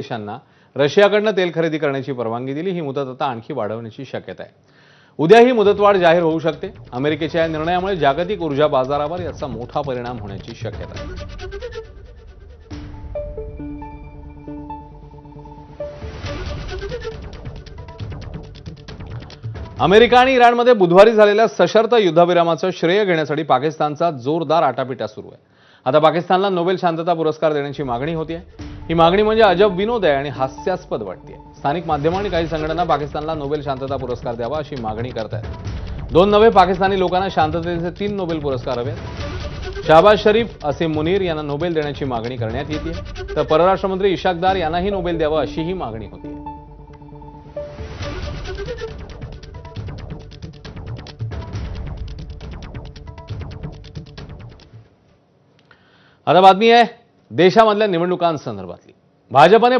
देशांना रशियाकडून तेल खरेदी करण्याची परवानगी दिली। ही मुदत आता आणखी वाढवण्याची शक्यता आहे। उद्या ही मुदतवाढ जाहीर होऊ शकते। अमेरिकेच्या या निर्णयामुळे जागतिक ऊर्जा बाजारावर याचा मोठा परिणाम होण्याची शक्यता आहे। अमेरिका आणि इराणमध्ये बुधवारी झालेल्या सशर्त युद्धविरामाचं श्रेय घेण्यासाठी पाकिस्तानचा जोरदार आटापिटा सुरू आहे। आता पाकिस्तानला नोबेल शांतता पुरस्कार देण्याची मागणी होतीये। ही मागणी म्हणजे अजब विनोद आहे आणि हास्यास्पद वाटते। स्थानिक माध्यमं आणि काही संघटना पाकिस्तानला नोबेल शांतता पुरस्कार द्यावा अशी मागणी करतात। दोन नवे पाकिस्तानी लोकांना शांततेचे 3 नोबेल पुरस्कार हवेत। शहबाज शरीफ, असीम मुनीर यांना नोबेल देण्याची मागणी करण्यात येते, तर परराष्ट्रमंत्री इशाक दार यांनाही नोबेल द्यावं अशीही मागणी होती। आता बातमी आहे देशामधल्या निवडणुकांसंदर्भातली। भाजपने